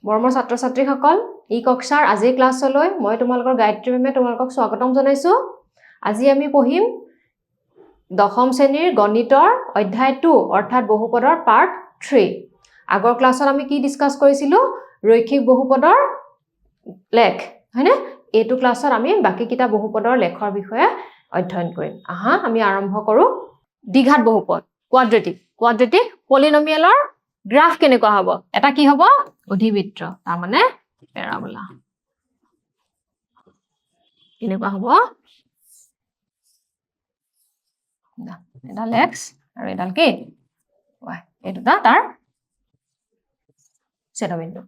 মৰমৰ ছাত্ৰ-ছাত্ৰীসকল, ই কক্ষাৰ আজি ক্লাছলৈ মই তোমালোকৰ গায়ত্ৰী মেমে তোমালোকক স্বাগতম জনাইছো। আজি আমি পঢ়িম দশম শ্ৰেণীৰ গণিতৰ অধ্যায় 2 অৰ্থাৎ বহুপদৰ পাৰ্ট 3। আগৰ ক্লাছত আমি কি ডিসকাস কৰিছিলো? ৰৈখিক বহুপদৰ লেখ, হয়নে? এইটো ক্লাছত আমি বাকি কিটা বহুপদৰ লেখৰ বিষয়ে অধ্যয়ন কৰিম। আহা আমি আৰম্ভ কৰো। দ্বিঘাত বহুপদ, কোৱাড্ৰেটিক পলিনমিয়েলৰ গ্ৰাফ কেনেকুৱা হ'ব? এটা কি হ'ব? অধিবৃত্ত, তাৰ মানে প্যাৰাবোলা। কেনেকুৱা হ'ব? এডাল x আৰু এডাল কি? y। এই দুটা তাৰ ছেদবিন্দু।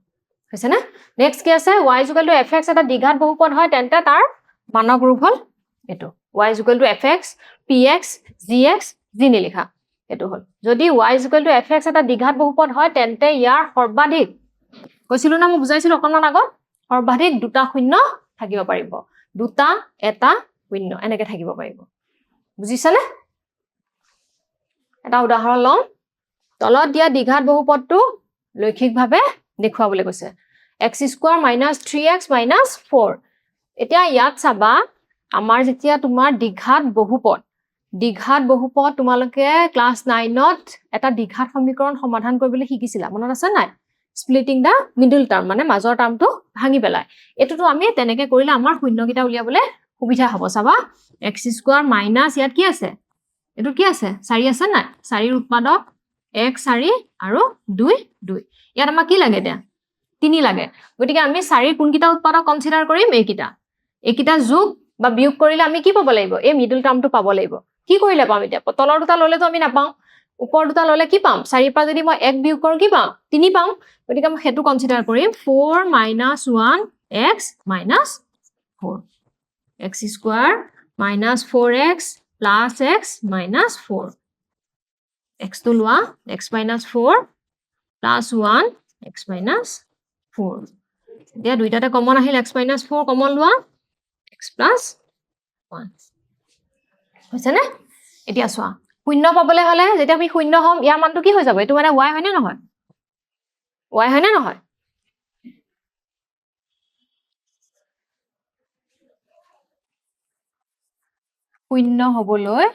হৈছে না? নেক্সট কি আছে? y = fx এটা দ্বিঘাত বহুপদ হয়, তেন্তে তাৰ মানক ৰূপ হ'ল এটো। y = fx, px, gx, g নিলিখা। এটো হ'ল। যদি y = fx এটা দ্বিঘাত বহুপদ হয়, তেন্তে ইয়াৰ সৰ্বাধিক, কৈছিলো না মই বুজাইছিলো অকণমান আগত, সৰ্বাধিক দুটা শূন্য থাকিব পাৰিব। দুটা, এটা শূন্য এনেকে থাকিব পাৰিব। বুজিছানে? এটা উদাহৰণ লওঁ। তলত দিয়া দ্বিঘাত বহুপদটো লৈখিকভাৱে দেখুৱাবলৈ কৈছে। x² - 3x - 4। এতিয়া ইয়াত চাবা, আমাৰ যেতিয়া তোমাৰ দ্বিঘাত বহুপদ তোমালোকে ক্লাস 9ত এটা দ্বিঘাত সমীকৰণ সমাধান কৰিবলৈ শিকিছিলা। মনত আছে নাই? স্প্লিটিং দা মিডল টাৰ্ম, মানে মাজৰ টাৰ্মটো ভাঙি পেলাই। এটোটো আমি তেনেকে কৰিলে আমাৰ শূন্যকিটা উলিয়াবলৈ সুবিধা হ'ব। চাবা x² মাইনাস ইয়াত কি আছে? এটো কি আছে? 4 আছে নাই? 4ৰ উৎপাদক 1 4 আৰু 2 2। ইয়াত আমাক কি লাগে এতিয়া? 3 লাগে। গতিকে আমি 4ৰ কোনকিটা উৎপাদক কনসিডাৰ কৰিম? এইকিটা যোগ বা বিয়োগ কৰিলে আমি কি পাব লাগিব? এই মিডল টাৰ্মটো পাব লাগিব। কি কৰিলে পাম এতিয়া? তলৰ দুটা ললেতো আমি নাপাওঁ। ওপৰ দুটা ললে কি পাম? 4ৰ পৰা যদি মই 1 বিয়োগ কৰো কি পাম? 3 পাম। গতিকে মই হেতু কনসিডাৰ কৰিম 4 - 1x - 4। x² - 4x + x - 4। x টো লোৱা, x - 4 + 1 x - 4। এতিয়া দুইটাতে কমন আহিল, x - 4 কমন লোৱা, x + 1। হৈছে নে? এতিয়া চোৱা, শূন্য পাবলৈ হলে যেতিয়া আমি শূন্য হম, ইয়াৰ মানটো কি হৈ যাব? এইটো মানে y হয় নে নহয়? y হয় নে নহয়? শূন্য হবলৈ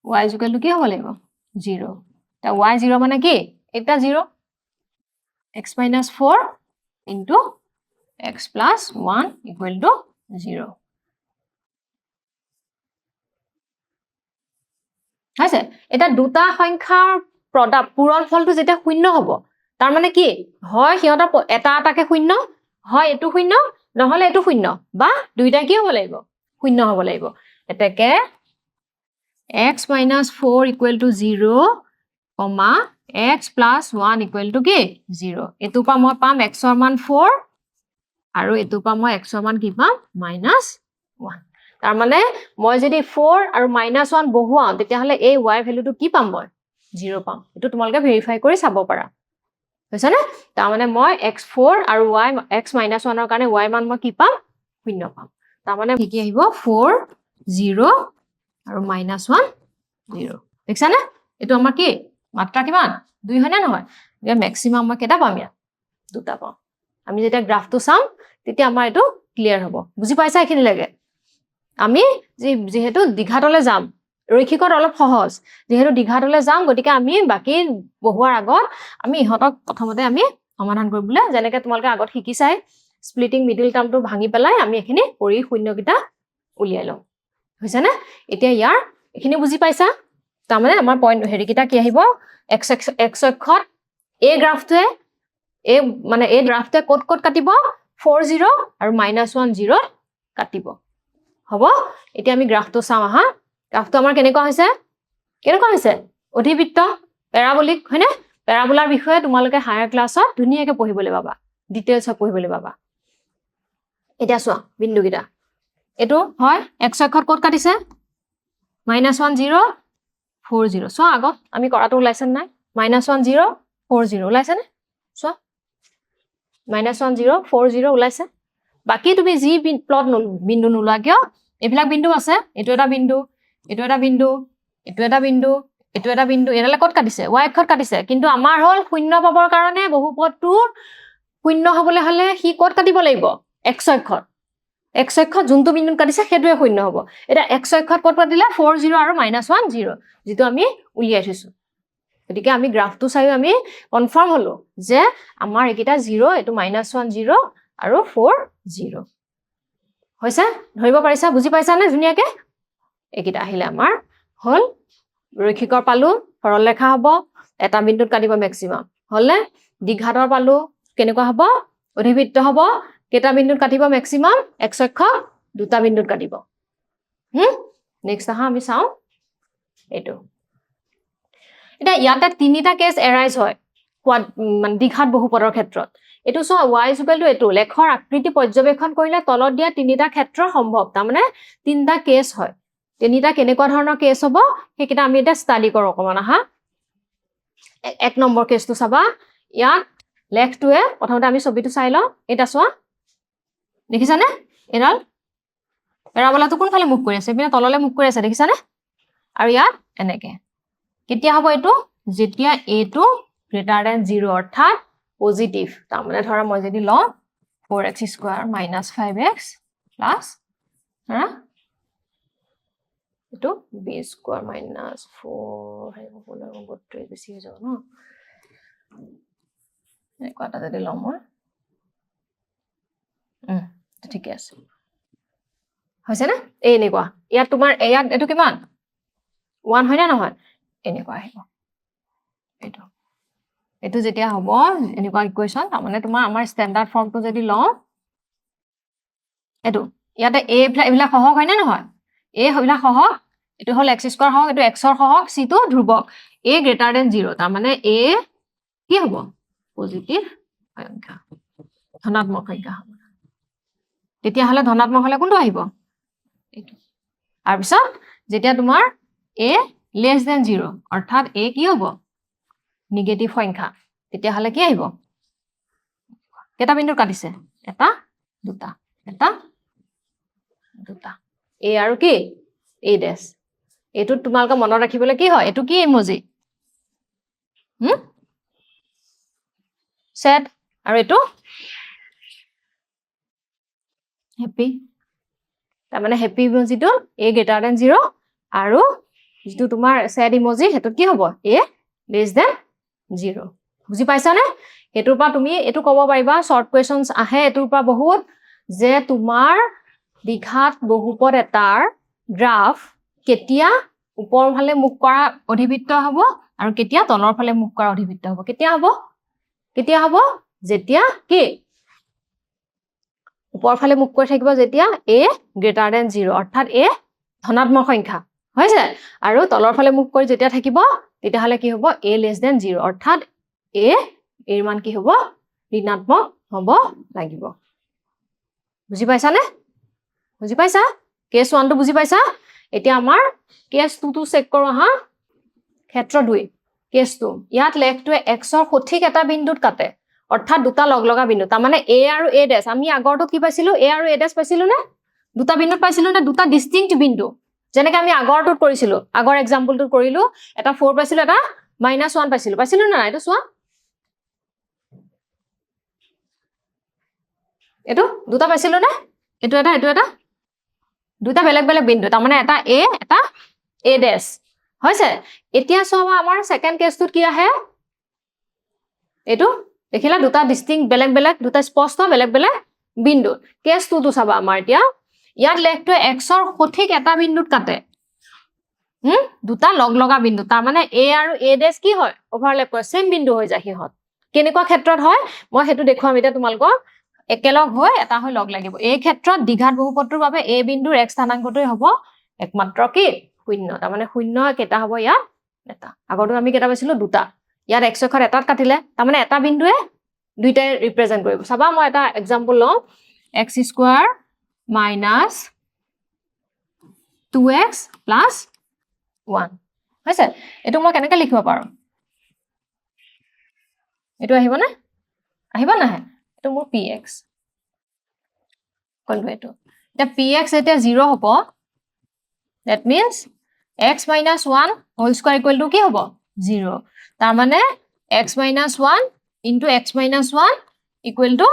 y = কি হ'ব লাগিব? 0। তা y 0 মানে কি? এটা 0। x - 4 into x + 1 = 0। আছে। এটা দুটা সংখ্যাৰ প্ৰডাক্ট পূৰণ ফলটো যেতিয়া শূন্য হ'ব, তাৰ মানে কি? হয় সিহঁতৰ এটা এটাকে শূন্য, হয় এটো শূন্য, নহলে এটো শূন্য, বা দুইটা কি হ'ব লাগিব? শূন্য হ'ব লাগিব। এতেকে x - 4 = 0, x + 1 = কি? 0। এটো পা মই পাম x ৰ মান 4 আৰু এটো পা মই x ৰ মান কি পাম? -1। তাৰ মানে মই যদি 4 আৰু -1 বহুৱাও, তেতিয়া হলে এই y ভ্যালুটো কি পাম মই? 0 পাম। এটো তোমালোকে ভেৰিফাই কৰি চাব পাৰা। হৈছে নে? তাৰ মানে মই x4 আৰু x - 1ৰ কাৰণে y মান মই কি পাম? 0 পাম। তাৰ মানে কি আহিব? 4 0 আৰু -1 0। দেখিছানে? এটো আমাৰ কি? মাত্ৰা কিমান? 2 হয় নে নহয়? এতিয়া ম্যাক্সিমাম মই কেটা পাম ইয়াত? 2টা পাম। আমি যেতিয়া গ্ৰাফটো চাম, তেতিয়া আমাৰ এটো ক্লিয়াৰ হ'ব। বুজি পাইছা এইখিনিলৈকে? আমি যেহেতু দ্বিঘাতলৈ যাম, ৰৈখিকত অলপ সহজ। যেহেতু দ্বিঘাতলৈ যাম, গতিকে আমি বাকি বহুৱাৰ আগত আমি ইহঁতক প্ৰথমতে আমি সমাধান কৰিবলৈ, যেনেকৈ তোমালোকে আগত শিকিছাই, স্প্লিটিং মিডল টাৰ্মটো ভাঙি পেলাই আমি এখিনি কৰি শূন্যকিটা উলিয়াই লওঁ। হৈছে নে? এতিয়া ইয়াৰ এখিনি বুজি পাইছা? তাৰ মানে আমাৰ পইণ্ট হেৰিকিটা কি আহিব? x অক্ষত এই গ্ৰাফটোৱে ক'ত কাটিব? 4 0 আৰু -1 0 কাটিব। হ'ব? এতিয়া আমি গ্ৰাফটো চাওঁ আহা। গ্ৰাফটো আমাৰ কেনেকুৱা হৈছে? কেনেকুৱা হৈছে? অধিবৃত্ত, প্যাৰাবলিক, হয়নে? প্যাৰাবোলাৰ বিষয়ে তোমালোকে হায়াৰ ক্লাছত ধুনীয়াকৈ পঢ়িবলৈ পাবা, ডিটেইলছত পঢ়িবলৈ পাবা। এতিয়া চোৱা বিন্দুকিটা। এটো হয় x অক্ষত ক'ত কাটিছে? -1 0 4 0। চোৱা আগত আমি কৰাটো ওলাইছে নাই? -1 0 4 0 ওলাইছে নে? চোৱা -1 0 4 0 ওলাইছে। বাকি তুমি যি প্লট বিন্দু নোলোৱা কিয়, এইবিলাক বিন্দু আছে। এটো এটা বিন্দু, এটো এটা বিন্দু, এটো এটা বিন্দু, এটো এটা বিন্দু এডালে কত কাটিছে y অক্ষত কাটিছে কিন্তু আমাৰ হল শূন্য পাবৰ কাৰণে বহুপদটোৰ শূন্য হবলৈ হলে হি কত কাটিব লাগিব x অক্ষত যোনটো বিন্দুত কাটিছে সেইটোৱে শূন্য হ'ব এটা x অক্ষত কত কাটিলে 4 0 আৰু -1 0 যেটো আমি উলিয়াই থৈছো গতিকে আমি গ্ৰাফটো চাইও আমি কনফাৰ্ম হলো যে আমাৰ একিটা 0 এটো -1 0 আৰু 4 0 হৈছে ধৰিব পাৰিছা বুজি পাইছা নে ধুনিয়াকে একিটা আহিলে আমাৰ হল ৰৈখিকৰ পালো সৰল ৰেখা হ'ব এটা বিন্দুত কাটিব ম্যাক্সিমাম হলে দ্বিঘাতৰ পালো কেনেকুৱা হ'ব অধিবৃত্ত হ'ব কেটা বিন্দুত কাটিব ম্যাক্সিমাম x অক্ষ দুটা বিন্দুত কাটিব নেক্সট আহা আমি চাও এটো এটা ইয়াতে তিনিটা কেস এৰাইজ হয় মানে দ্বিঘাত বহুপদৰ ক্ষেত্ৰত এটো সো y = এটো লেখৰ আকৃতি পৰ্যবেক্ষণ কৰিলে তলত দিয়া তিনিটা ক্ষেত্ৰ সম্ভৱ তাৰ মানে তিনিটা কেস হয় তিনিটা কেনেকুৱা ধৰণৰ কেস হ'ব হেকিটা আমি এটা ষ্টাডি কৰো অকমান আহা এক নম্বৰ কেসটো চাবা ইয়াত লেখটোৱে প্ৰথমতে আমি ছবিটো চাই লওঁ এটা চোৱা দেখিছানে এডাল পেৰাবোলাটো কোনফালে মুখ কৰি আছে বিনা তললে মুখ কৰি আছে দেখিছানে আৰু ইয়াত এনেকে কেতিয়া হ'ব এটো যেতিয়া a টো গ্ৰেটাৰ দেন 0 অৰ্থাৎ পজিটিভ তাৰ মানে ধৰা মই যদি লওঁ 4x² - 5x প্লাস হা এটো b² - 4 হেই বলৰ নম্বৰটো বেছি হৈ যাব ন একটা যদি লওঁ মই ঠিক আছে হৈছে না এই এনেকুৱা ইয়াত তোমাৰ ইয়াত এটো কিমান 1 হয় না নহয় এনেকুৱা আহিব এটো এটো যেতিয়া হ'ব এনেকুৱা ইকুৱেচন তাৰ মানে তোমাৰ আমাৰ স্ট্যান্ডাৰ্ড ফৰ্মটো যদি লওঁ এটো ইয়াতে a এবিলা সহগ হয় না নহয় a হবিলা সহগ এটো হল x² সহগ এটো x ৰ সহগ c টো ধ্ৰুবক a গ্ৰেটাৰ দেন 0 তাৰ মানে a কি হ'ব পজিটিভ সংখ্যা ধনাত্মক সংখ্যা হ'ব তেতিয়া হলে ধনাত্মক হলে কোনটো আহিব এটো আৰু পিছত যেতিয়া তোমাৰ a less than 0 অৰ্থাৎ a কি হ'ব নিগেটিভ সংখ্যা তেতিয়া হলে কি আহিব কেটা বিন্দু কাটিছে এটা দুটা a আৰু কি a ড্যাশ এটো তোমালকা মনত ৰাখিবলৈ কি হয় এটো কি ইমোজি sad আৰু এটো happy তাৰ মানে happy ইমোজিটো a greater than 0 আৰু যেটো তোমাৰ sad ইমোজি হেতু কি হ'ব a less than 0 বুজি পাইছা নে হেতুৰ পৰা তুমি এটো ক'ব পাৰিবা শৰ্ট কোৱেশ্চনছ আহে এতুৰ পৰা বহুত যে তোমাৰ দ্বিঘাত বহুপদ এটাৰ গ্ৰাফ কেতিয়া ওপৰ ফালে মুখ কৰা অধিবৃত্ত হ'ব আৰু কেতিয়া তলৰ ফালে মুখ কৰা অধিবৃত্ত হ'ব কেতিয়া হ'ব যেতিয়া কি ওপৰ ফালে মুখ কৰি থাকিব যেতিয়া a greater than 0 অৰ্থাৎ a ধনাত্মক সংখ্যা হৈছে আৰু তলৰ ফালে মুখ কৰি যেতিয়া থাকিব তেতিয়া হলে কি হ'ব a less than 0 অৰ্থাৎ a এৰ মান কি হ'ব ঋণাত্মক হ'ব লাগিব বুজি পাইছা নে বুজি পাইছা কেস 1 টো বুজি পাইছা এতিয়া আমাৰ কেস 2 টো চেক কৰো হা ক্ষেত্ৰ 2 কেস 2 ইয়াত লেখটোৱে x ৰ সঠিক এটা বিন্দুত কাটে অৰ্থাৎ দুটা লগলগা বিন্দু তাৰ মানে a আৰু a ড্যাশ আমি আগৰটো কি পাইছিলো a আৰু a ড্যাশ পাইছিলো নে দুটা বিন্দুত পাইছিলো নে দুটা ডিস্টিংক্ট বিন্দু যেনেকৈ আমি আগৰটোত কৰিছিলো আগৰ এক্সাম্পলটো কৰিলো এটা 4 পাইছিলো এটা -1 পাইছিলো না এটো চোৱা এটো দুটা পাইছিলো নে এটো এটা দুটা বেলেগ বেলেগ বিন্দু তাৰ মানে এটা a ড্যাশ হৈছে এতিয়া চোৱা আমাৰ সেকেন্ড কেসটোত কি আহে এটো দেখিলা দুটা ডিস্টিংক্ট বেলেগ বেলেগ দুটা স্পষ্ট বেলেগ বেলেগ বিন্দু কেস 2 টো চাবা আমাৰ এতিয়া ইয়াত লেখটো x ৰ সঠিক এটা বিন্দুত কাটে দুটা লগলগা বিন্দু তাৰ মানে a আৰু a ড্যাশ কি হয় ওভাৰল্যাপ কৰে সেম বিন্দু হৈ যায় হিহত কেনেকুৱা ক্ষেত্ৰত হয় মই হেতু দেখুৱাম এটা তোমালকক একেলগ হৈ এটা হৈ লগ লাগিব এই ক্ষেত্ৰত দ্বিঘাত বহুপদটোৰ বাবে a বিন্দুৰ x স্থানাংকটোই হ'ব একমাত্ৰ কি শূন্য তাৰ মানে শূন্য কেটা হ'ব ইয়াত এটা আগৰটো আমি কেটা পাইছিলো দুটা ইয়াত x অক্ষৰ এটাত কাটিলে তাৰ মানে এটা বিন্দুৱে দুইটাই ৰিপ্ৰেজেন্ট কৰিব চাবা মই এটা এক্সাম্পল লওঁ x² - 2x + 1 হৈছে এটো মই কেনেকৈ লিখিব পাৰো এটো আহিব না এটো মোৰ px কোনটো এটো এটা px এটা 0 হ'ব that means x minus 1 whole square equal to কি হ'ব 0 তাৰ মানে x minus 1 into x minus 1 equal to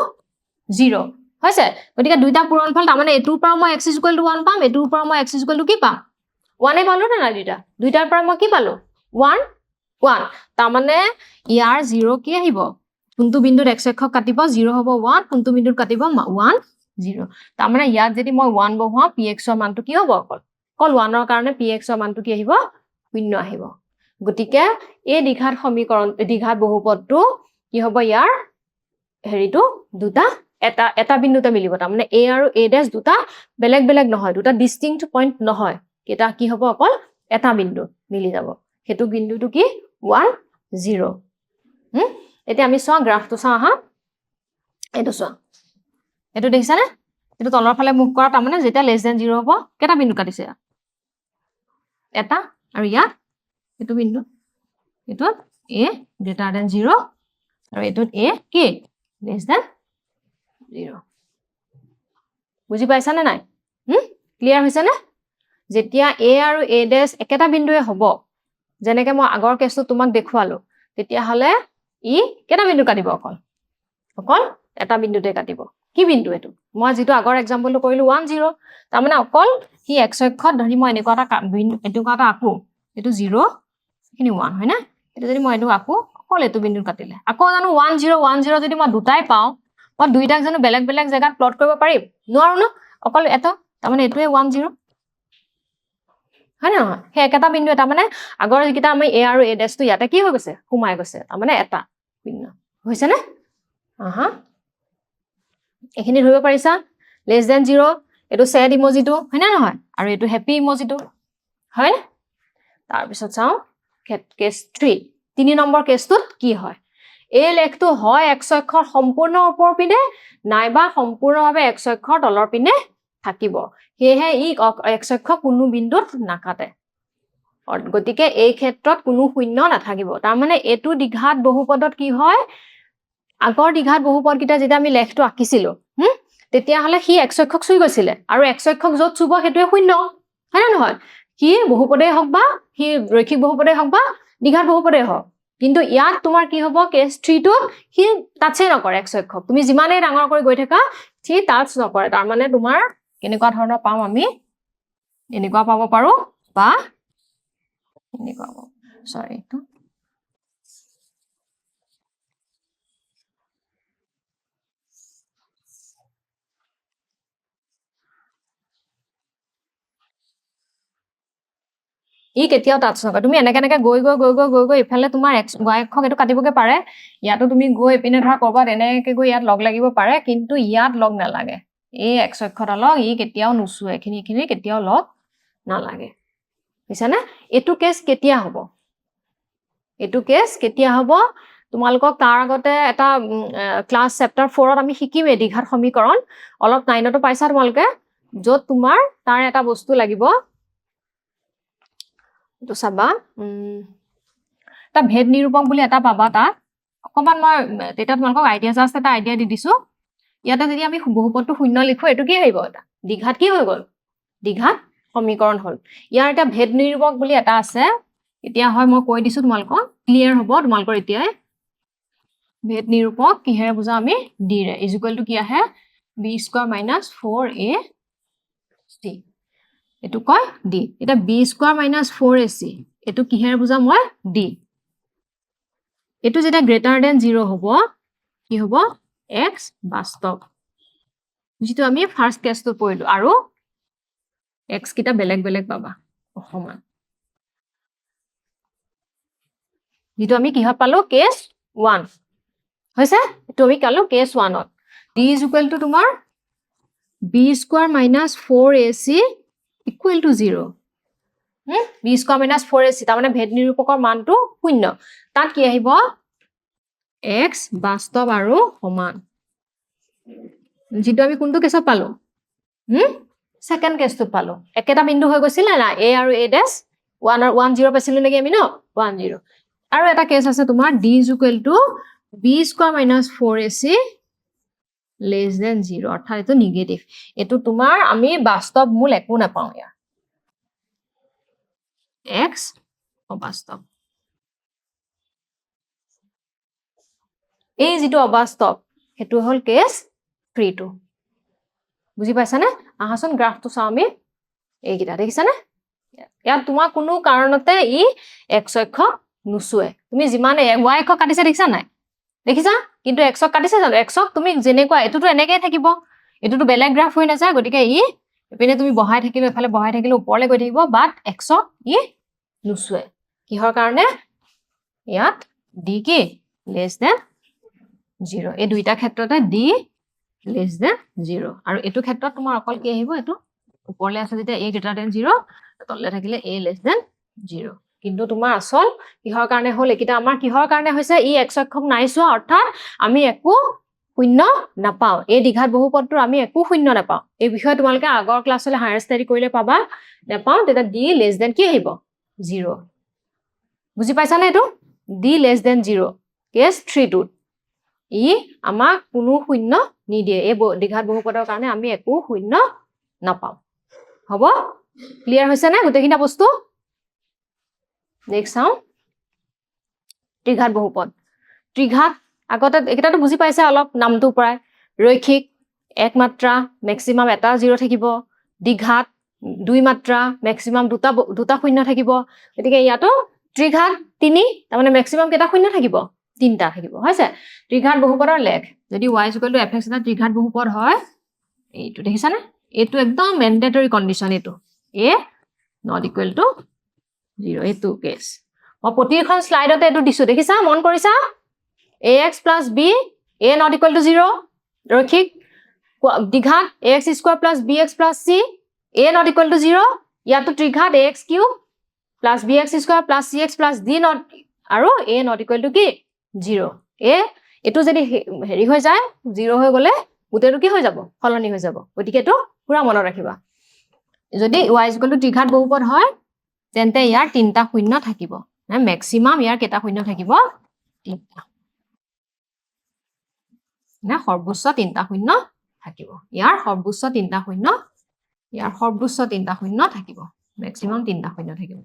0 হৈছে গতিকে দুইটা পূৰণফল তাৰ মানে এটোৰ পৰা মই x is equal to 1 পাম এটোৰ পৰা মই x is equal to কি পাম 1 এ পালো না দুইটাৰ পৰা মই কি পালো 1 1 তাৰ মানে ইয়াৰ 0 কি আহিব কোনটো বিন্দুত x অক্ষ কাটিব 0 হ'ব 1 কোনটো বিন্দুত কাটিব 1 0 তাৰ মানে ইয়াত যদি মই 1 বহাও px ৰ মানটো কি হ'ব অকল 1 ৰ কাৰণে px ৰ মানটো কি আহিব 0 আহিব গতিকে এই দ্বিঘাত সমীকৰণ দ্বিঘাত বহুপদটো কি হ'ব ইয়াৰ হেৰিটো দুটা এটা বিন্দুতে মিলিব তাৰ মানে a আৰু a' দুটা বেলেগ বেলেগ নহয় দুটা ডিস্টিংক্ট পইণ্ট নহয় কেটা কি হ'ব অকল এটা বিন্দু মিলি যাব হেতু বিন্দুটো কি 1 0 এতিয়া আমি চোৱা গ্ৰাফটো চাওঁ হা এটো চোৱা এটো দেখিছা নে এটো তলৰ ফালে মুভ কৰা তাৰ মানে যেটা লেস দেন 0 হ'ব কেটা বিন্দু কাটিছে এটা আৰু ইয়া এটো বিন্দু এটো a greater than 0 আৰু এটো a কি less than 0 বুজি পাইছা নে নাই ক্লিয়াৰ হৈছে নে যেতিয়া a আৰু a ডেশ একেটা বিন্দুৱে হ'ব যেনেকৈ মই আগৰ কেছটো তোমাক দেখুৱালো তেতিয়া হলে ই কেটা বিন্দু কাটিব অকল এটা বিন্দুতে কাটিব কি বিন্দু এটো মই যেটো আগৰ এক্সাম্পলটো কৰিলো 1 0 তাৰ মানে অকল হি x অক্ষত ধৰি মই এনেকুৱা এটা আকো এটো 0 খিনি 1 হয় না এটো যদি মই এটো আকো অকল এটো বিন্দু কাটিলে আকৌ জানো 1 0 1 0 যদি মই দুটাই পাও মই দুইটাক জানো বেলেগ বেলেগ জায়গাত প্লট কৰিব পাৰিম নোৱাৰো ন অকল এটা তাৰ মানে এটোৱে 1 0 হয় না হে একটা বিন্দু এটা মানে আগৰ যিকিটা আমি a আৰু a ডেশটো ইয়াতে কি হৈ গৈছে সোমাই গৈছে তাৰ মানে এটা বিন্দু হৈছে নে আহা এখিনি ধৰিব পাৰিছা less than 0 এটো sad ইমোজিটো হয় না নহয় আৰু এটো হ্যাপি ইমোজিটো হয় তাৰ পিছত চাও কেস 3 3 নম্বৰ কেছটোত কি হয় এই লেখটো হয় x অক্ষৰ সম্পূৰ্ণ ওপৰ পিনে নাইবা সম্পূৰ্ণভাৱে x অক্ষৰ তলৰ পিনে থাকিব হেহে ই x অক্ষ কোনো বিন্দুত নাকাটে গতিকে এই ক্ষেত্ৰত কোনো শূন্য নাথাকিব তাৰ মানে এটো দ্বিঘাত বহুপদত কি হয় আগৰ দ্বিঘাত বহুপদ কিটা যেটা আমি লেখটো আঁকিছিলো তেতিয়া হলে হি x অক্ষক চুই গৈছিলে আৰু x অক্ষক যত চুব হেতুৱে শূন্য হয় না নহয় কি বহুপদে হক বা হি ৰৈখিক বহুপদে হক বা দ্বিঘাত বহুপদে হক কিন্তু ইয়াত তোমাৰ কি হ'ব কেস 3 টো হি টাচে নকৰে x অক্ষক তুমি যিমানে ডাঙৰ কৰি গৈ থাকা হি টাচ নকৰে তাৰ মানে তোমাৰ কেনেকুৱা ধৰণৰ পাম আমি এনেকুৱা পাব পাৰো বা এনেকুৱা সৰি তো ই কেতিয়াও টাচ নকৰে তুমি এনেকে গৈ ইফালে তোমাৰ x y অক্ষক এটো কাটিবকে পাৰে ইয়াতো তুমি গৈ পিনে ধৰা কৰবাত এনেকে গৈ ইয়াত লগ লাগিব পাৰে কিন্তু ইয়াত লগ নালাগে এই x অক্ষত লগ ই কেতিয়াও নুসুৱে এখিনি কেতিয়াও লগ নালাগে বুজিছানে এটো কেছ কেতিয়া হ'ব তোমালোকক তাৰ আগতে এটা ক্লাস চেপ্টাৰ 4 ত আমি শিকিমে দ্বিঘাত সমীকৰণ অলপ 9 তো পাইছা তোমালোকে যত তোমাৰ তাৰ এটা বস্তু লাগিব তো সাবা তা ভেদ নিৰূপক বুলি এটা পাবা তা অকমান মই তেটা তোমালোকক আইডিয়া জাস্ট এটা আইডিয়া দি দিছো ইয়াতে যদি আমি বহুপদটো শূন্য লিখো এটো কি হইব এটা দ্বিঘাত কি হৈ গল দ্বিঘাত সমীকৰণ হল ইয়াৰ এটা ভেদ নিৰূপক বুলি এটা আছে এতিয়া হয় মই কৈ দিছো তোমালোকক ক্লিয়াৰ হ'ব তোমালোকৰ এতিয়া ভেদ নিৰূপক কিহেৰে বুজা আমি d ৰে ইজ ইকুৱেল টু কি আহে b স্কয়াৰ মাইনাস 4ac এটো কয় d এটা b স্কয়াৰ মাইনাস 4ac এটো কিহেৰে বুজা মই d এটো যেটা গ্ৰেটাৰ দেন 0 হ'ব কি হ'ব x বাস্তৱ যেটো আমি ফাৰ্স্ট কেছটো পঢ়িলো আৰু x কিটা বেলেগ বেলেগ পাবা সমান যেটো আমি কিহত পালো কেস 1 হৈছে এটো আমি কালো case 1 to d is equal to তোমাৰ b square minus 4ac equal to 0 b square minus 4ac তাৰ মানে ভেদ নিৰূপকৰ মানটো শূন্য তাত কি আহিব x বাস্তৱ আৰু সমান যেটো আমি কোনটো কেছত পালো সেকেন্ড কেছটো পালো একেটা বিন্দু হৈ গৈছিল না a আৰু a ড্যাশ 1 আৰু 1 0 পাইছিলো নেকি আমি ন 1 0 আৰু এটা কেছ আছে তোমাৰ d is equal to b square minus 4ac less than 0 অৰ্থাৎ এটো নিগেটিভ এটো তোমাৰ আমি বাস্তৱ মূল একো না পাও ইয়া x অবাস্তৱ এই যেটো অবাস্তৱ হেতু হল কেস 3 বুজি পাইছানে আহাসন গ্ৰাফটো চাও আমি এইকিটা দেখিছানে ইয়াত তোমাক কোনো কাৰণতে ই x অক্ষ নুচুৱে তুমি যিমানে y অক্ষ কাটিছে দেখিছা নাই দেখিছা কিন্তু x অক্ষ কাটিছে জানো x অক্ষ তুমি যেনেকুৱা এটোটো এনেকৈ থাকিব এটোটো বেলেগ গ্ৰাফ হৈ নাযায় গতিকে ই এপিনে তুমি বহাই থাকিলে এফালে বহাই থাকিলে ওপৰলে গৈ থাকিব বাট x অক্ষ ই নুচুৱে কিহৰ কাৰণে ইয়াত d কি less than 0 এই দুইটা ক্ষেত্ৰতে d less than 0 আৰু এটো ক্ষেত্ৰত তোমাৰ অকল কি আহিব এটো ওপৰলে আছে যেতিয়া a greater than 0 তললে থাকিলে a less than 0 কিন্তু তোমাৰ আসল কিহৰ কাৰণে হল একিটা আমাৰ কিহৰ কাৰণে হৈছে ই x অক্ষক নাইছোৱা অৰ্থাৎ আমি একো শূন্য নাপাও এই দ্বিঘাত বহুপদটোৰ আমি একো শূন্য নাপাও এই বিষয়ে তোমালকে আগৰ ক্লাছলে হায়াৰ ষ্টাডি কৰিলে পাবা নাপাও তেতিয়া d less than কি আহিব 0 বুজি পাইছানে এটো d less than 0 কেস 3 টোত ই আমাক কোনো শূন্য নিদিয়ে এই দ্বিঘাত বহুপদৰ কাৰণে আমি একো শূন্য নাপাও হ'ব ক্লিয়াৰ হৈছে না গোটেইখিনা বস্তু নেক্সট চাও ত্ৰিঘাত বহুপদ ত্ৰিঘাত আগতে একেটাটো বুজি পাইছে অলপ নামটো পৰাই ৰৈখিক এক মাত্ৰা ম্যাক্সিমাম এটা 0 থাকিব দ্বিঘাত দুই মাত্ৰা ম্যাক্সিমাম দুটা শূন্য থাকিব গতিকে ইয়াতো ত্ৰিঘাত 3 তাৰ মানে ম্যাক্সিমাম কেটা শূন্য থাকিব 3টা থাকিব হৈছে ত্ৰিঘাত বহুপদৰ লেখ যদি y fx এটা ত্ৰিঘাত বহুপদ হয় এইটো দেখিছানে এইটো একদম ম্যান্ডেটৰি কন্ডিশন এইটো a not equal to 0 এইটো কেস মই প্ৰতিখন স্লাইডতে এইটো দিছো দেখিছা মন কৰিছা ax plus b a not equal to 0 ৰৈখিক দ্বিঘাত ax square plus bx plus c a not equal to 0 ইয়াতো ত্ৰিঘাত ax cube plus bx square plus cx plus d not আৰু a not equal to কি 0 a এটো যদি হেৰি হৈ যায় 0 হৈ গলে উতেটো কি হৈ যাব ফলনি হৈ যাব গতিকে এটো পুৰা মনত ৰাখিবা যদি y ত্ৰিঘাত বহুপদ হয় তেন্তে ইয়াৰ 3টা শূন্য থাকিব ম্যাক্সিমাম ইয়াৰ কেটা শূন্য থাকিব 3টা না সৰ্বোচ্চ 3টা শূন্য থাকিব ইয়াৰ সৰ্বোচ্চ 3টা শূন্য ইয়াৰ সৰ্বোচ্চ 3টা শূন্য থাকিব ম্যাক্সিমাম 3টা শূন্য থাকিব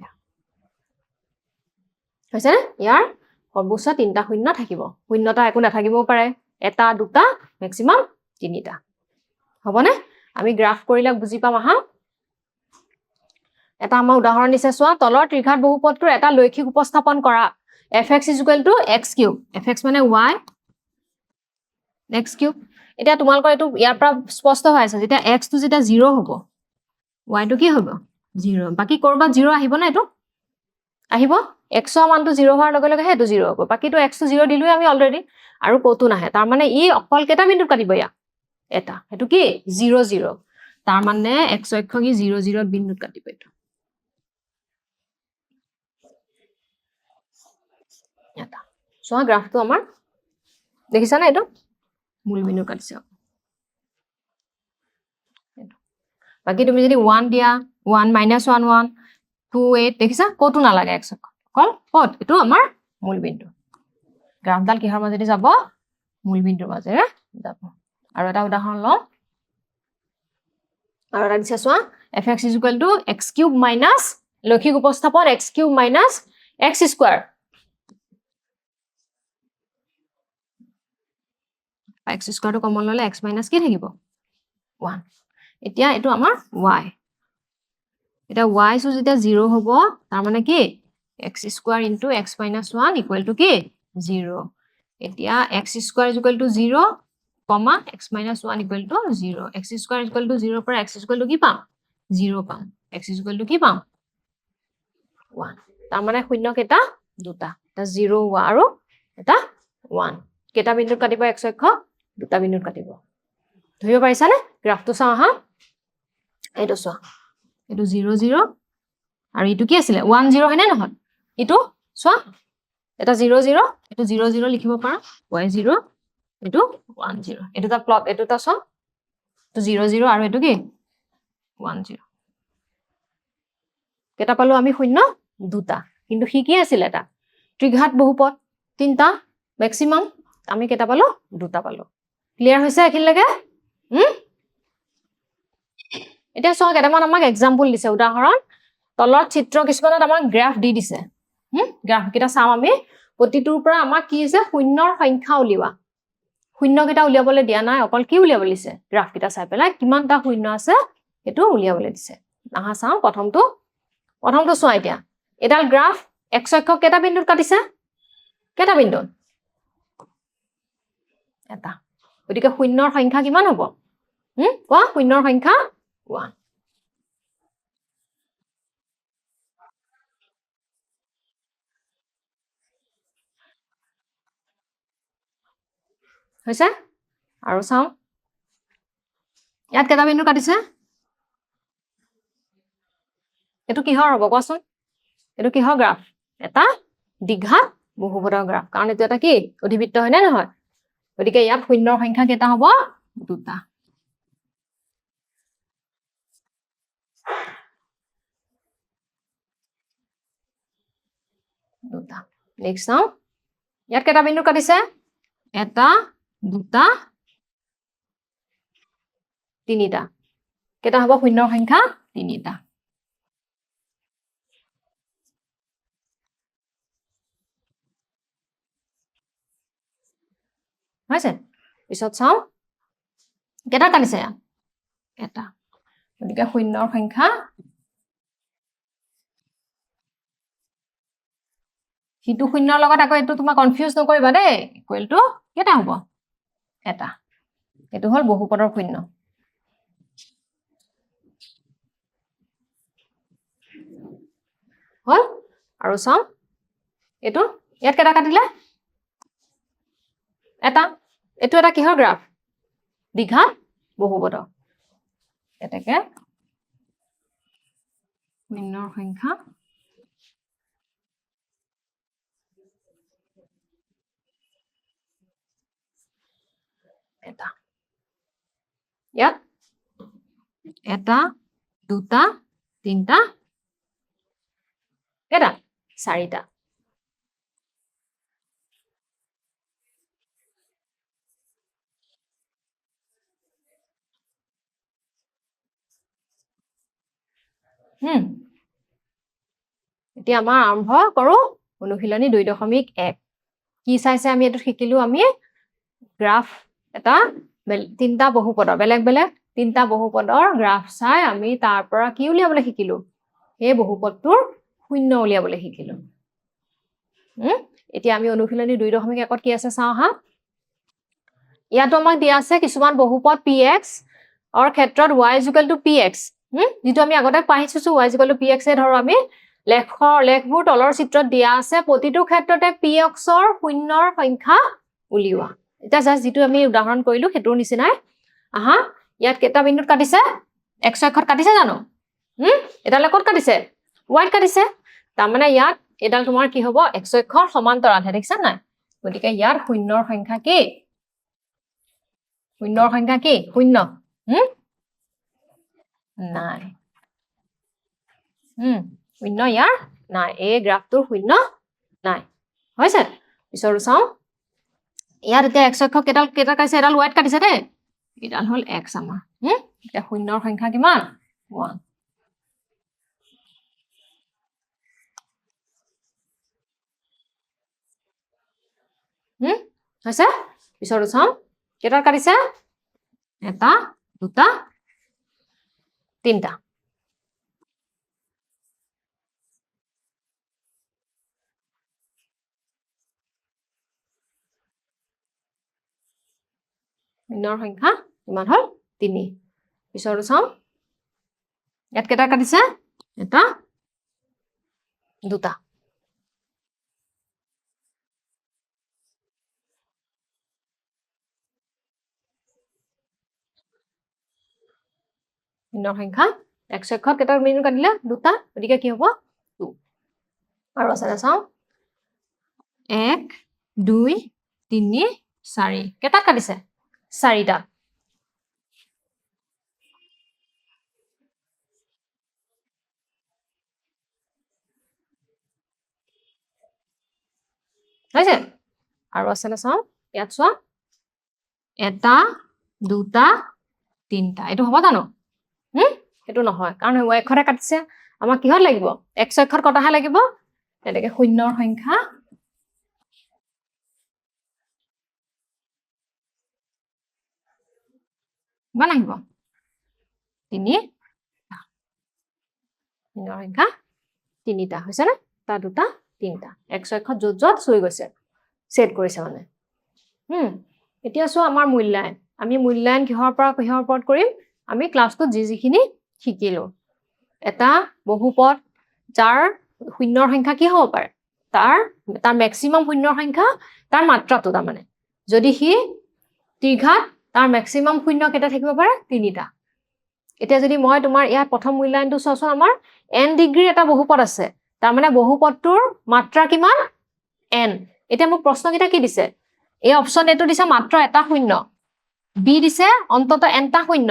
হৈছে ইয়াৰ সৰ্বোচ্চ 3টা শূন্য থাকিব শূন্যটা একো নাথাকিবও পাৰে এটা দুটা ম্যাক্সিমাম 3টা হবনে আমি গ্ৰাফ কৰিলে বুজি পাম আহা এটা আমাৰ উদাহৰণ দিছে চোৱা তলৰ ত্ৰিঘাত বহুপদটোৰ এটা লৈখিক উপস্থাপন কৰা fx x cube fx মানে y x cube এতিয়া তোমালকৰ এটো ইয়াৰ পৰা স্পষ্ট হৈ আছে যেতিয়া x টো যেতিয়া 0 হ'ব y টো কি হ'ব 0 বাকি কৰবা 0 আহিব না এটো আহিব x ৰ মানটো 0 হোৱাৰ লগে লগে হেতু 0 হ'ব বাকি তো x টো 0 দিলুই আমি অলৰেডি আৰু কতো নাহে তাৰ মানে ই অকল কেটা বিন্দুত কাটিব ইয়া এটা হেতু কি 0 0 তাৰ মানে x অক্ষ কি 0 0 বিন্দুত কাটিব এটো এটা সোয়া গ্ৰাফটো আমাৰ দেখিছা না এটো মূল বিন্দু কাটিছে বাকি তুমি যদি 1 দিয়া 1 - 1 1 2 8 দেখিছা কতো না লাগে x অক্ষ কল কত এটো আমাৰ মূল বিন্দু গ্ৰাফডাল কিহৰ মাজেদি যাব মূল বিন্দুৰ মাজেৰে যাব আৰু এটা উদাহৰণ লওঁ আৰু এটা দিছে চোৱা fx x cube minus লৈখিক উপস্থাপন x cube minus x square x square টো কমন ললে x minus কি থাকিব 1 এতিয়া এটো আমাৰ y এটা y সো যেতিয়া 0 হ'ব তাৰ মানে কি x square into x minus 1 equal to কি 0 এতিয়া x square is equal to 0 comma x minus 1 equal to 0 x square is equal to 0 পৰা x is equal to কি পাম 0 পাম x is equal to কি পাম 1 তাৰ মানে শূন্য কেটা দুটা এটা 0 আৰু এটা 1 কেটা বিন্দুত কাটিব x অক্ষ দুটা বিন্দুত কাটিব ধৰিব পাৰিছা নে গ্ৰাফটো চাও হা এইটো চোৱা এইটো 0 0 আৰু ইটো কি আছিল 1 0 হয়নে নহয় ইটো চোৱা এটা 0 0 এটো 0 0 লিখিব পাৰা y 0 এটো 1 0 এটো তা প্লট এটো তা চোৱা তো 0 0 আৰু এটো কি 1 0 কেটা পালো আমি শূন্য দুটা কিন্তু হি কি আছিল এটা ত্ৰিঘাত বহুপদ তিনটা ম্যাক্সিমাম আমি কেটা পালো দুটা পালো ক্লিয়াৰ হৈছে এখিনলৈকে এতিয়া চোৱা কেটামান আমাক এক্সাম্পল দিছে উদাহৰণ তলৰ চিত্ৰ কিছুমানত আমাক গ্ৰাফ দি দিছে গ্ৰাফ কেইটা চাম আমি প্ৰতিটোৰ পৰা আমাক কি আছে শূন্যৰ সংখ্যা উলিওৱা শূন্য কেইটা উলিয়াবলৈ দিয়া নাই অকল কি উলিয়াবলৈ দিছে গ্ৰাফ কেইটা চাই পেলাই কিমানটা শূন্য আছে সেইটো উলিয়াবলৈ দিছে আহা চাওঁ প্ৰথমটো চোৱা এতিয়া এডাল গ্ৰাফ x অক্ষ কেইটা বিন্দুত কাটিছে কেইটা বিন্দুত এটা গতিকে শূন্যৰ সংখ্যা কিমান হ'ব কোৱা শূন্যৰ সংখ্যা 1 হৈছে আৰু চাওঁ ইয়াত কেইটা বিন্দু কাটিছে এটো কিহৰ হ'ব কোৱাচোন এটো কিহৰ গ্ৰাফ এটা দ্বিঘাত বহুপদৰ গ্ৰাফ কাৰণ এটো এটা কি অধিবৃত্ত হয় নে নহয় গতিকে ইয়াত শূন্যৰ সংখ্যা কেইটা হ'ব দুটা নেক্সট চাওঁ ইয়াত কেইটা বিন্দু কাটিছে এটা দুটা তিনিটা কেইটা হ'ব শূন্যৰ সংখ্যা তিনিটা হৈছে পিছত চাওঁ কেইটা কাটিছে এটা গতিকে শূন্যৰ সংখ্যা হিতু শূন্যৰ লগত আকৌ এটো তোমাক কনফিউজ নকৰিবা দেই ইকুৱেলটো কেটা হ'ব এটা এটো হল বহুপদৰ শূন্য হল আৰু চাওঁ এটো ইয়াত কেটা কাটিলে এটা এটো এটা কিহৰ গ্ৰাফ দ্বিঘাত বহুপদ এটাকে শূন্যৰ সংখ্যা এটা ইয়াত এটা দুটা তিনটা কেটা চাৰিটা এতিয়া আমাৰ আৰম্ভ কৰো অনুশীলনী 2.1 কি চাইছে আমি এটো শিকিলো আমি গ্ৰাফ এটা তিনটা বহুপদৰ বেলেগ বেলেগ তিনটা বহুপদৰ গ্ৰাফ চাই আমি তাৰ পৰা কি উলিয়াবলৈ শিকিলো এই বহুপদটোৰ শূন্য উলিয়াবলৈ শিকিলো এতিয়া আমি অনুশীলনী 2.1 কি আছে চাওঁ হা ইয়াত আমাক দিয়া আছে কিছুমান বহুপদ px অৰ ক্ষেত্ৰত y px যেটো আমি আগতে পাইছো y px এ ধৰো আমি লেখবোৰ তলৰ চিত্ৰত দিয়া আছে প্ৰতিটো ক্ষেত্ৰতে px অৰ শূন্যৰ সংখ্যা উলিওৱা এটা জাস্ট যেটো আমি উদাহৰণ কৰিলো হেতুৰ নিচিনাই আহা ইয়াত কেটা বিন্দুত কাটিছে x অক্ষত কাটিছে জানো এডালে ক'ত কাটিছে y কাটিছে তাৰ মানে ইয়াত এডাল তোমাৰ কি হ'ব x অক্ষৰ সমান্তৰাল হে দেখিছা নাই গতিকে ইয়াত শূন্যৰ সংখ্যা কি শূন্য নাই শূন্য ইয়াৰ নাই এই গ্ৰাফটোৰ শূন্য নাই হৈছে পিছৰ চাওঁ ইয়াত এতিয়া x অক্ষ কেটা কাটিছে এডাল y কাটিছে দেই এডাল হল x আমাৰ এতিয়া শূন্যৰ সংখ্যা কিমান 1 হৈছে পিছৰ চাওঁ কেটা কাটিছে এটা দুটা তিনটা শূন্যৰ সংখ্যা কিমান হল 3 পিছৰ চাওঁ ইয়াত কেটা কাটিছে এটা দুটা শূন্যৰ সংখ্যা x অক্ষত কেটা বিন্দু কাটিলে দুটা গতিকে কি হ'ব 2 আৰু আছে চাওঁ 1 2 3 4 কেটা কাটিছে চাৰিটা হৈছে আৰু আছে চাওঁ ইয়াত চোৱা এটা দুটা তিনটা এটো হ'ব জানো এটো নহয় কাৰণ y অক্ষৰে কাটিছে আমাক কিহত লাগিব x অক্ষত কটাহে লাগিব তেনেকে শূন্যৰ সংখ্যা কিমান আহিব 3 শূন্যৰ সংখ্যা 3টা হৈছে না তা দুটা 3টা x অক্ষত যত যত চুই গৈছে সেট কৰিছে মানে এতিয়া সো আমাৰ মূল্যায়ন আমি মূল্যায়ন কিহৰ ওপৰত কৰিম আমি ক্লাছটোত যিখিনি শিকিলো এটা বহুপদ যাৰ শূন্যৰ সংখ্যা কি হ'ব পাৰে তাৰ ম্যাক্সিমাম শূন্যৰ সংখ্যা তাৰ মাত্ৰাটো তাৰ মানে যদি হি ত্ৰিঘাত তাৰ ম্যাক্সিমাম শূন্য কেটা থাকিব পাৰে 3টা এতিয়া যদি মই তোমাৰ ইয়াত প্ৰথম মূল্যায়নটো চোৱাচোন আমাৰ n ডিগ্ৰীৰ এটা বহুপদ আছে তাৰ মানে বহুপদটোৰ মাত্ৰা কিমান n এতিয়া মোক প্ৰশ্ন কিটা কি দিছে এই অপচন এটো দিছে মাত্ৰ এটা শূন্য বি দিছে অন্তত nটা শূন্য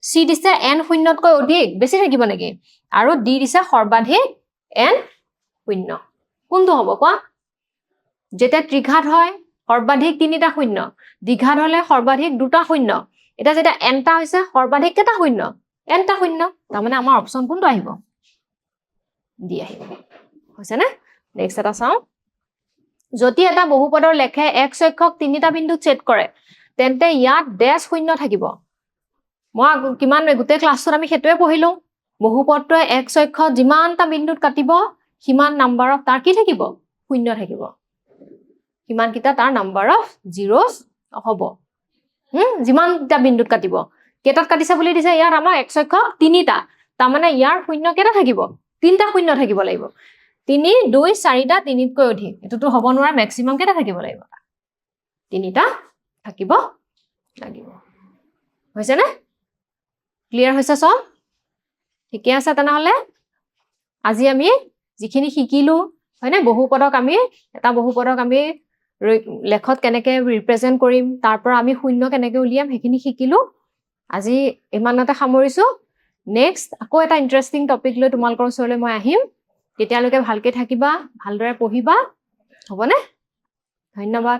সি দিছে n শূন্যতকৈ অধিক বেছি থাকিব নেকি আৰু ডি দিছে সৰ্বাধিক n শূন্য কোনটো হ'ব কোৱা যেটা ত্ৰিঘাত হয় সৰ্বাধিক 3টা শূন্য দ্বিঘাত হলে সৰ্বাধিক 2টা শূন্য এটা যেটা nটা হৈছে সৰ্বাধিক কেটা শূন্য nটা শূন্য তাৰ মানে আমাৰ অপচন কোনটো আহিব ডি আহিব হৈছে না নেক্সট এটা চাও যদি এটা বহুপদৰ লেখে x অক্ষক 3টা বিন্দুত ছেদ কৰে তেন্তে ইয়াত ডেশ শূন্য থাকিব মই কিমান গোটেই ক্লাছটোত আমি হেতুৱে পঢ়িলো বহুপদটোৱে x অক্ষত যিমানটা বিন্দুত কাটিব কিমান নাম্বাৰ অফ তাৰ কি থাকিব শূন্য থাকিব কিমান কিটা তাৰ নাম্বাৰ অফ জিৰোস হ'ব যিমানটা বিন্দুত কাটিব কেটাত কাটিছে বুলি দিছে ইয়াৰ আমাৰ x অক্ষক 3টা তাৰ মানে ইয়াৰ শূন্য কেটা থাকিব 3টা শূন্য থাকিব লাগিব 3 2 4টা 3তকৈ অধিক এটোটো হ'ব নোৱাৰা ম্যাক্সিমাম কেটা থাকিব লাগিব 3টা থাকিব লাগিব হৈছে না ক্লিয়াৰ হৈছে সব ঠিকে আছে তেনেহলে আজি আমি যিখিনি শিকিলো হয়নে বহুপদক আমি এটা বহুপদক আমি লেখত কেনেকে ৰিপ্ৰেজেন্ট কৰিম তাৰ পৰা আমি শূন্য কেনেকে উলিয়াম হেখিনি শিকিলো আজি ইমানতে সামৰিছো নেক্সট আকৌ এটা ইন্টাৰেষ্টিং টপিক লৈ তোমালোকৰ ওচৰলৈ মই আহিম তেতিয়ালৈকে ভালকে থাকিবা ভালদৰে পঢ়িবা হ'বনে ধন্যবাদ